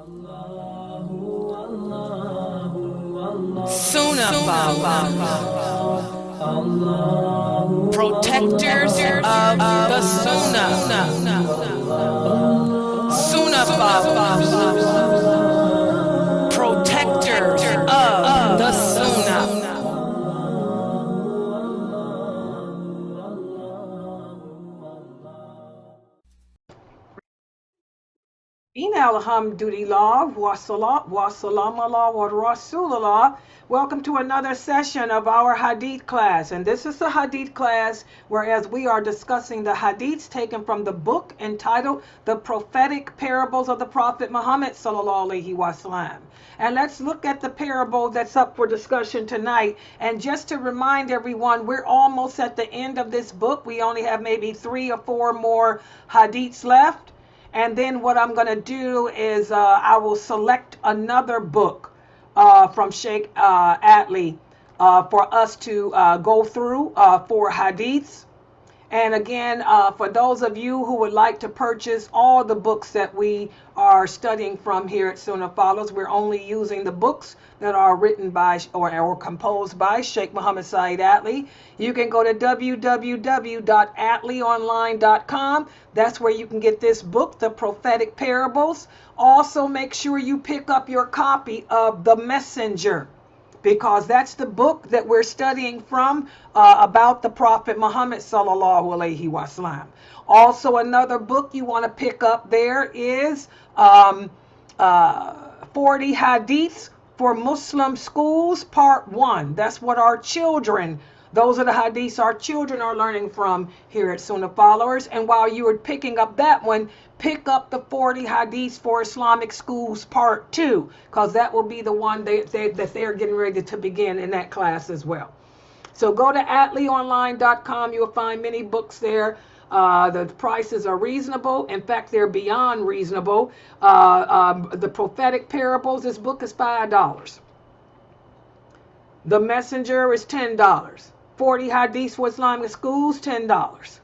Sunnahfollowers, protectors of the Sunnah. Sunnahfollowers, protectors of the Sunnah. Alhamdulillah, wa salam Allah wa Rasulullah. Welcome to another session of our Hadith class. And this is the Hadith class, whereas we are discussing the Hadiths taken from the book entitled The Prophetic Parables of the Prophet Muhammad sallallahu alaihi wasallam. And let's look at the parable that's up for discussion tonight. And just to remind everyone, we're almost at the end of this book. We only have maybe 3 or 4 more Hadiths left. And then what I'm going to do is I will select another book from Sheikh Atlee for us to go through for hadiths. And again, for those of you who would like to purchase all the books that we are studying from here at Sunnahfollowers, we're only using the books that are written by or composed by Sheikh Muhammad Saeed Atlee. You can go to www.atleeonline.com. That's where you can get this book, The Prophetic Parables. Also, make sure you pick up your copy of The Messenger, because that's the book that we're studying from about the Prophet Muhammad sallallahu alaihi wasallam. Also, another book you want to pick up there is 40 Hadiths for Muslim Schools, Part 1. That's what our children, those are the hadiths our children are learning from here at Sunnahfollowers. And while you are picking up that one, pick up the 40 hadiths for Islamic Schools Part 2, because that will be the one that they're getting ready to begin in that class as well. So go to atleeonline.com. You'll find many books there. The prices are reasonable. In fact, they're beyond reasonable. The Prophetic Parables, this book is $5. The Messenger is $10. 40 hadiths for Islamic Schools, $10.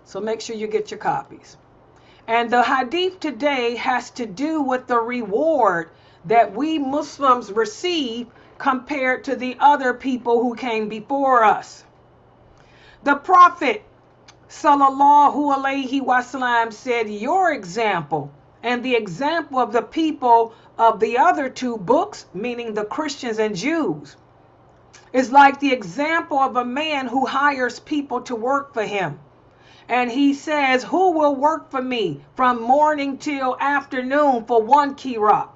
So make sure you get your copies. And the hadith today has to do with the reward that we Muslims receive compared to the other people who came before us. The Prophet sallallahu alaihi wasallam said, your example and the example of the people of the other 2 books, meaning the Christians and Jews, is like the example of a man who hires people to work for him. And he says, who will work for me from morning till afternoon for 1 kirat?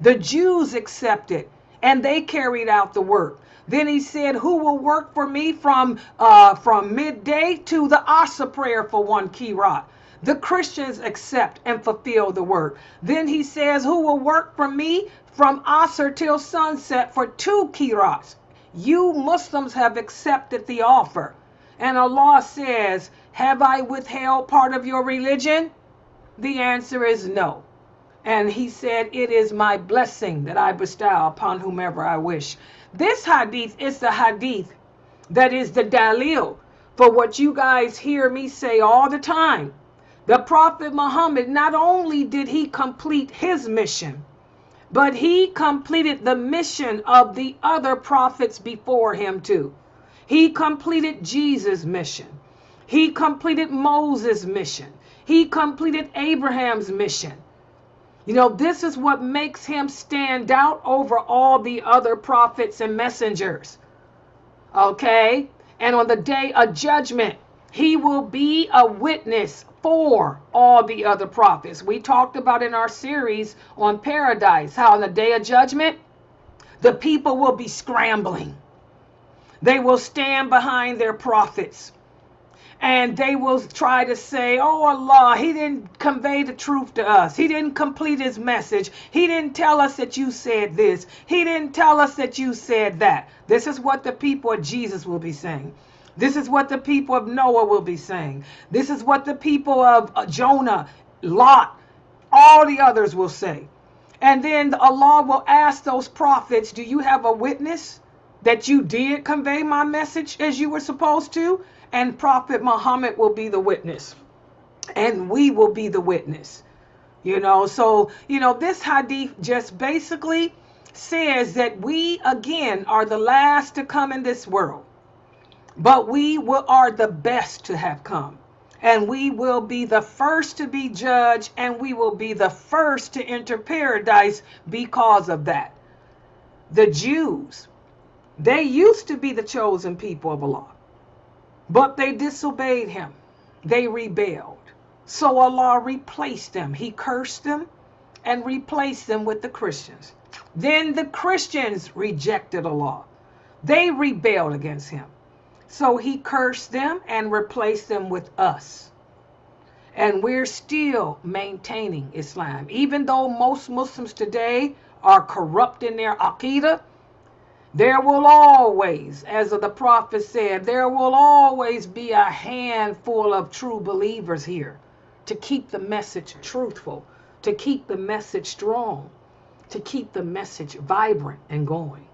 The Jews accepted, and they carried out the work. Then he said, who will work for me from midday to the Asr prayer for 1 kirat? The Christians accept and fulfill the work. Then he says, who will work for me from Asr till sunset for 2 kirats? You Muslims have accepted the offer. And Allah says, have I withheld part of your religion? The answer is no. And he said, it is my blessing that I bestow upon whomever I wish. This hadith is the hadith that is the dalil for what you guys hear me say all the time. The Prophet Muhammad, not only did he complete his mission, but he completed the mission of the other prophets before him too. He completed Jesus' mission. He completed Moses' mission. He completed Abraham's mission. You know, this is what makes him stand out over all the other prophets and messengers. Okay? And on the day of judgment, he will be a witness for all the other prophets. We talked about in our series on paradise, how on the day of judgment, the people will be scrambling. They will stand behind their prophets. And they will try to say, oh Allah, he didn't convey the truth to us. He didn't complete his message. He didn't tell us that you said this. He didn't tell us that you said that. This is what the people of Jesus will be saying. This is what the people of Noah will be saying. This is what the people of Jonah, Lot, all the others will say. And then Allah will ask those prophets, do you have a witness that you did convey my message as you were supposed to? And Prophet Muhammad will be the witness. And we will be the witness. So this hadith just basically says that we again are the last to come in this world, but are the best to have come. And we will be the first to be judged, and we will be the first to enter paradise because of that. The Jews, they used to be the chosen people of Allah, but they disobeyed him. They rebelled. So Allah replaced them. He cursed them and replaced them with the Christians. Then the Christians rejected Allah. They rebelled against him. So he cursed them and replaced them with us. And we're still maintaining Islam. Even though most Muslims today are corrupt in their aqidah, there will always, as the Prophet said, there will always be a handful of true believers here to keep the message truthful, to keep the message strong, to keep the message vibrant and going.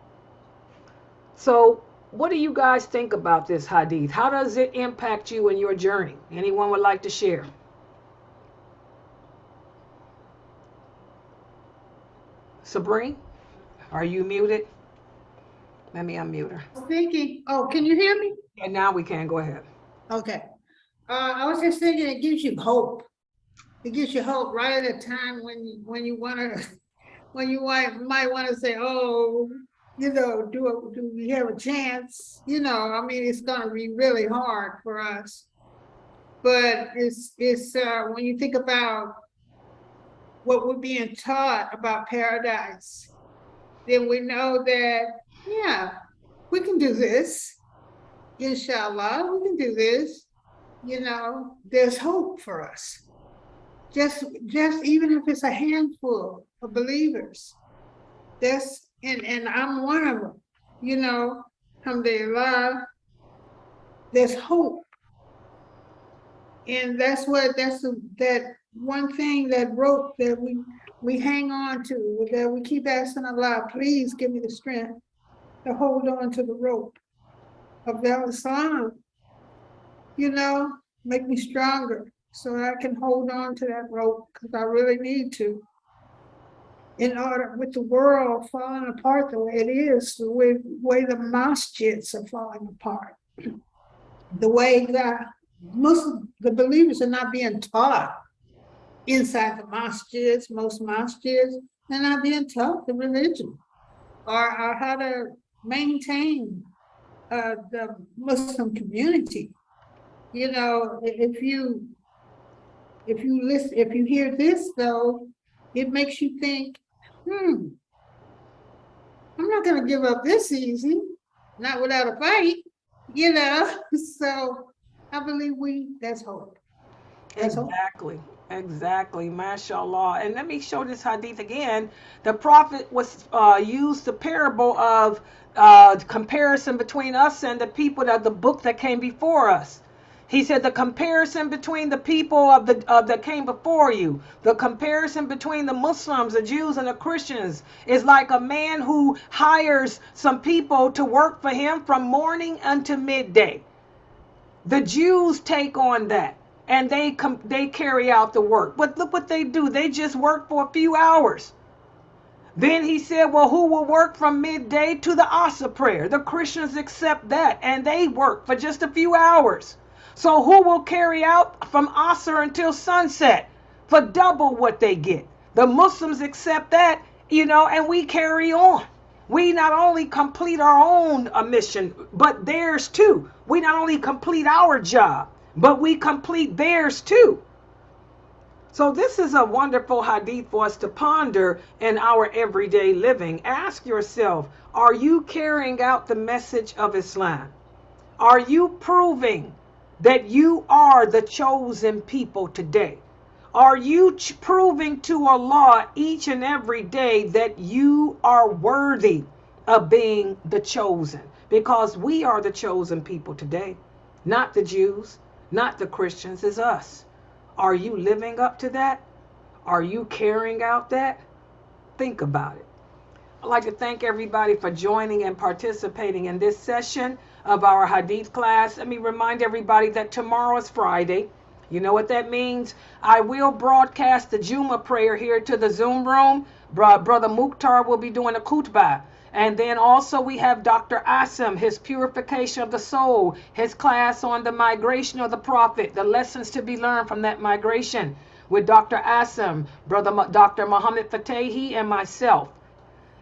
So, what do you guys think about this hadith? How does it impact you in your journey? Anyone would like to share? Sabrine, are you muted? Let me unmute her. Thinking, oh, can you hear me? And now we can. Go ahead. Okay. I was just thinking it gives you hope. It gives you hope right at a time when you want to, might want to say, oh, do we have a chance? I mean, it's going to be really hard for us. But it's when you think about what we're being taught about paradise, then we know that, yeah, we can do this. Inshallah, we can do this. There's hope for us. Just even if it's a handful of believers, and I'm one of them, alhamdulillah, there's hope. And that one thing, that rope that we hang on to, that we keep asking Allah, please give me the strength to hold on to the rope of Islam, make me stronger so I can hold on to that rope, because I really need to. In order, with the world falling apart the way it is, the way the masjids are falling apart, the way that the believers are not being taught inside the masjids, most masjids, they're not being taught the religion or how to maintain the Muslim community. If you listen, if you hear this though, it makes you think, I'm not going to give up this easy, not without a fight, So I believe that's hope. Exactly, mashallah. And let me show this hadith again. The Prophet used the parable of comparison between us and the people of the book that came before us. He said the comparison between the people that came before you, the comparison between the Muslims, the Jews, and the Christians is like a man who hires some people to work for him from morning until midday. The Jews take on that and they carry out the work. But look what they do. They just work for a few hours. Then he said, well, who will work from midday to the Asr prayer? The Christians accept that and they work for just a few hours. So who will carry out from Asr until sunset for double what they get? The Muslims accept that, and we carry on. We not only complete our own mission, but theirs too. We not only complete our job, but we complete theirs too. So this is a wonderful hadith for us to ponder in our everyday living. Ask yourself, are you carrying out the message of Islam? Are you proving that you are the chosen people today? Are you proving to Allah each and every day that you are worthy of being the chosen? Because we are the chosen people today, not the Jews, not the Christians, it's us. Are you living up to that? Are you carrying out that? Think about it. I'd like to thank everybody for joining and participating in this session of our Hadith class. Let me remind everybody that tomorrow is Friday. You know what that means? I will broadcast the Juma prayer here to the Zoom room. Brother Mukhtar will be doing a khutbah. And then also we have Dr. Asim, his purification of the soul, his class on the migration of the prophet, the lessons to be learned from that migration with Dr. Asim, Brother Dr. Muhammad Fatehi, and myself.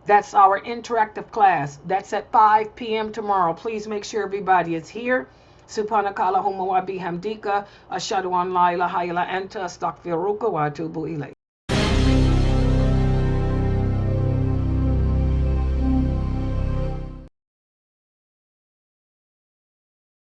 That's our interactive class. That's at 5 p.m. tomorrow. Please make sure everybody is here. Subhanakallahumma wa bihamdika ashhadu an la ilaha illa anta astaghfiruka wa atubu ilayk.